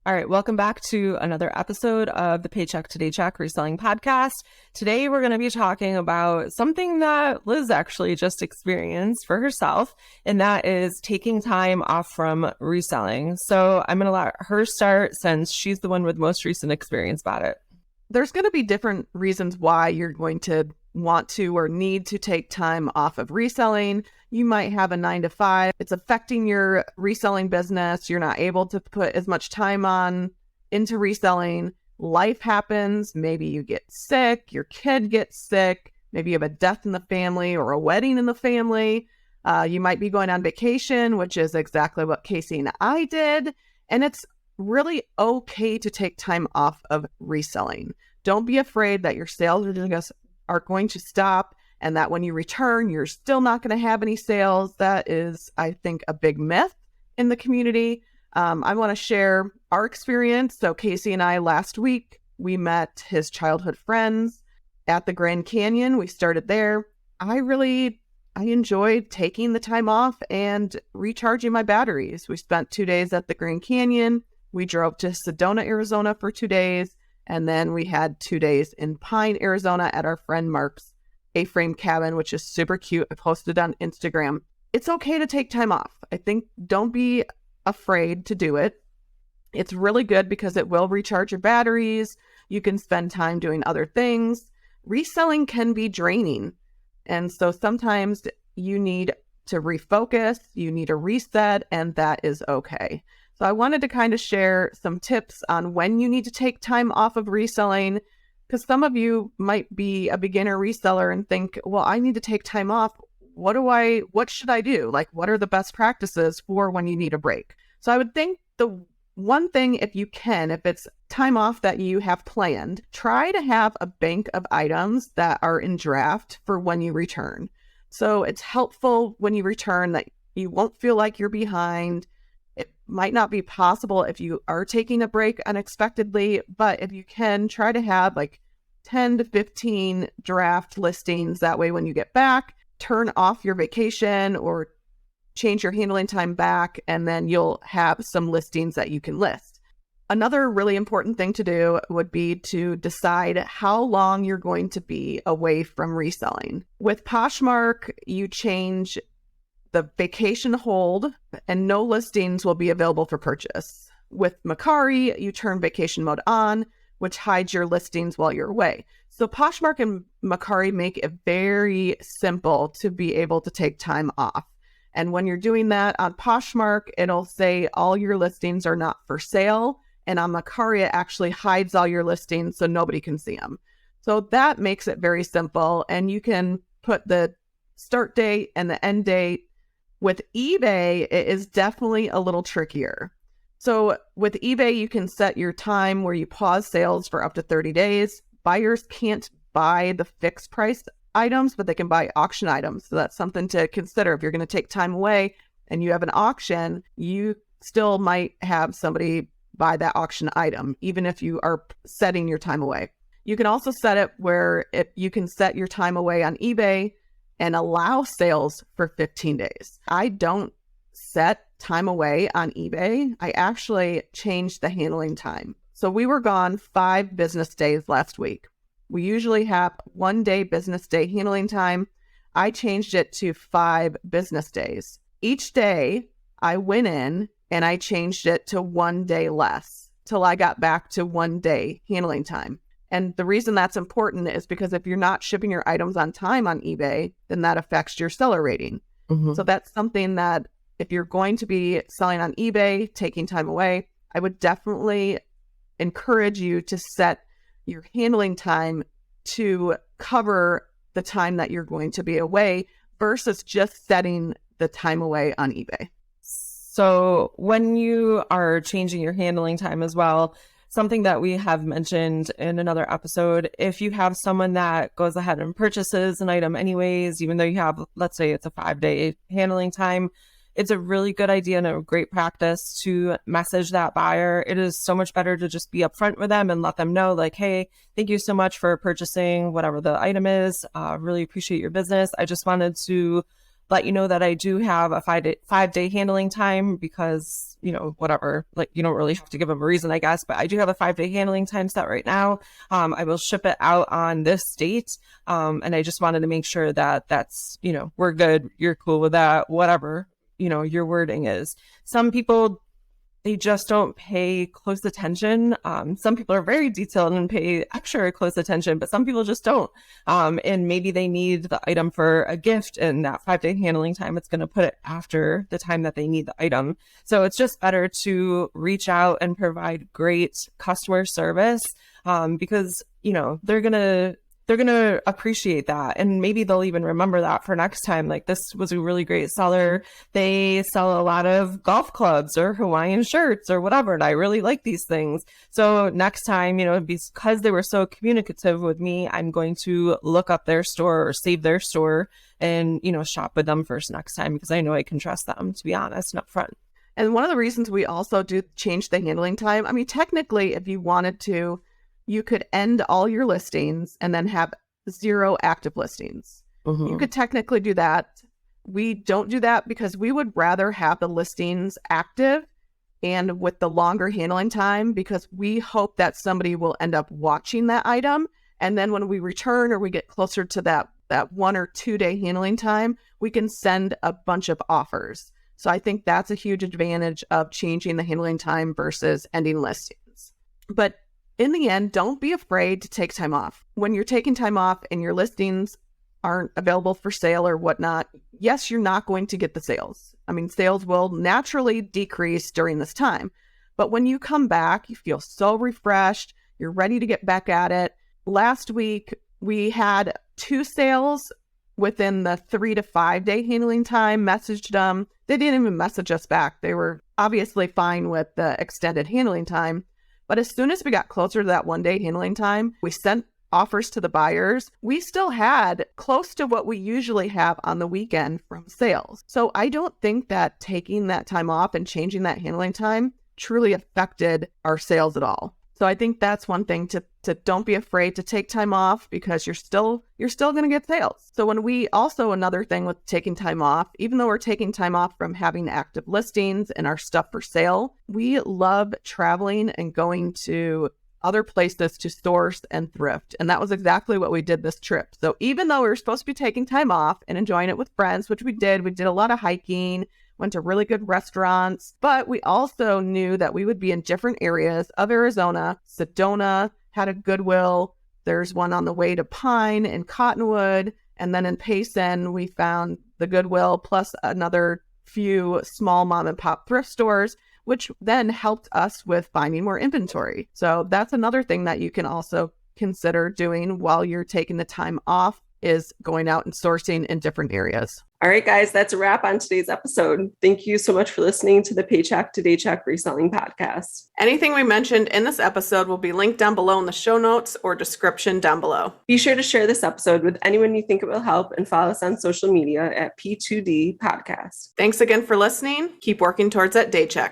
All right, welcome back to another episode of the Paycheck to Daycheck Reselling Podcast. Today, we're going to be talking about something that Liz actually just experienced for herself, and that is taking time off from reselling. So I'm going to let her start since she's the one with most recent experience about it. There's going to be different reasons why you're going to want to or need to take time off of reselling. You might have a 9-to-5. It's affecting your reselling business. You're not able to put as much time into reselling. Life happens. Maybe you get sick. Your kid gets sick. Maybe you have a death in the family or a wedding in the family. You might be going on vacation, which is exactly what Casey and I did. And it's really okay to take time off of reselling. Don't be afraid that your sales are going to stop and that when you return, you're still not going to have any sales. That is, I think, a big myth in the community. I want to share our experience. So Casey and I, last week, we met his childhood friends at the Grand Canyon. We started there. I enjoyed taking the time off and recharging my batteries. We spent 2 days at the Grand Canyon. We drove to Sedona, Arizona for 2 days. And then we had 2 days in Pine, Arizona at our friend Mark's A-frame cabin, which is super cute. I posted on Instagram. It's okay to take time off. I think don't be afraid to do it. It's really good because it will recharge your batteries. You can spend time doing other things. Reselling can be draining. And so sometimes you need to refocus, you need a reset, and that is okay. So I wanted to kind of share some tips on when you need to take time off of reselling, because some of you might be a beginner reseller and think, well, I need to take time off. What should I do? Like, what are the best practices for when you need a break? So I would think the one thing, if it's time off that you have planned, try to have a bank of items that are in draft for when you return. So it's helpful when you return that you won't feel like you're behind. It might not be possible if you are taking a break unexpectedly, but if you can, try to have like 10 to 15 draft listings. That way, when you get back, turn off your vacation or change your handling time back, and then you'll have some listings that you can list. Another really important thing to do would be to decide how long you're going to be away from reselling. With Poshmark, you change the vacation hold and no listings will be available for purchase. With Mercari, you turn vacation mode on, which hides your listings while you're away. So Poshmark and Mercari make it very simple to be able to take time off. And when you're doing that on Poshmark, it'll say all your listings are not for sale. And on Mercari, it actually hides all your listings so nobody can see them. So that makes it very simple. And you can put the start date and the end date. With eBay, it is definitely a little trickier. So with eBay, you can set your time where you pause sales for up to 30 days. Buyers can't buy the fixed price items, but they can buy auction items. So that's something to consider. If you're going to take time away and you have an auction, you still might have somebody buy that auction item, even if you are setting your time away. You can also set it where you can set your time away on eBay and allow sales for 15 days. I don't set time away on eBay. I actually changed the handling time. So we were gone 5 business days last week. We usually have 1 day business day handling time. I changed it to 5 business days. Each day I went in and I changed it to 1 day less till I got back to 1 day handling time. And the reason that's important is because if you're not shipping your items on time on eBay, then that affects your seller rating. Mm-hmm. So that's something that if you're going to be selling on eBay, taking time away, I would definitely encourage you to set your handling time to cover the time that you're going to be away versus just setting the time away on eBay. So when you are changing your handling time as well, something that we have mentioned in another episode, if you have someone that goes ahead and purchases an item anyways, even though you have, let's say it's a 5-day handling time, it's a really good idea and a great practice to message that buyer. It is so much better to just be upfront with them and let them know, like, hey, thank you so much for purchasing whatever the item is. Really appreciate your business. I just wanted to let you know that I do have a 5-day handling time because, whatever, like you don't really have to give them a reason, I guess, but I do have a 5-day handling time set right now. I will ship it out on this date. And I just wanted to make sure that that's, we're good. You're cool with that, whatever, your wording is. Some people, they just don't pay close attention. Some people are very detailed and pay extra close attention, but some people just don't. And maybe they need the item for a gift, and that 5-day handling time, it's going to put it after the time that they need the item. So it's just better to reach out and provide great customer service, because, they're going to appreciate that. And maybe they'll even remember that for next time. Like, this was a really great seller. They sell a lot of golf clubs or Hawaiian shirts or whatever. And I really like these things. So next time, because they were so communicative with me, I'm going to look up their store or save their store and, shop with them first next time, because I know I can trust them, to be honest, and upfront. And one of the reasons we also do change the handling time, I mean, technically, if you wanted to, you could end all your listings and then have 0 active listings. Mm-hmm. You could technically do that. We don't do that because we would rather have the listings active and with the longer handling time, because we hope that somebody will end up watching that item. And then when we return or we get closer to that 1 or 2 day handling time, we can send a bunch of offers. So I think that's a huge advantage of changing the handling time versus ending listings. But in the end, don't be afraid to take time off. When you're taking time off and your listings aren't available for sale or whatnot, yes, you're not going to get the sales. I mean, sales will naturally decrease during this time. But when you come back, you feel so refreshed. You're ready to get back at it. Last week, we had 2 sales within the 3 to 5 day handling time, messaged them. They didn't even message us back. They were obviously fine with the extended handling time. But as soon as we got closer to that 1 day handling time, we sent offers to the buyers. We still had close to what we usually have on the weekend from sales. So I don't think that taking that time off and changing that handling time truly affected our sales at all. So I think that's one thing to don't be afraid to take time off, because you're still going to get sales. So another thing with taking time off, even though we're taking time off from having active listings and our stuff for sale, we love traveling and going to other places to source and thrift. And that was exactly what we did this trip. So even though we were supposed to be taking time off and enjoying it with friends, which we did a lot of hiking, went to really good restaurants, but we also knew that we would be in different areas of Arizona. Sedona had a Goodwill. There's one on the way to Pine and Cottonwood. And then in Payson, we found the Goodwill plus another few small mom and pop thrift stores, which then helped us with finding more inventory. So that's another thing that you can also consider doing while you're taking the time off, is going out and sourcing in different areas. All right, guys, that's a wrap on today's episode. Thank you so much for listening to the Paycheck to Daycheck Reselling Podcast. Anything we mentioned in this episode will be linked down below in the show notes or description down below. Be sure to share this episode with anyone you think it will help, and follow us on social media at P2D Podcast. Thanks again for listening. Keep working towards that Daycheck.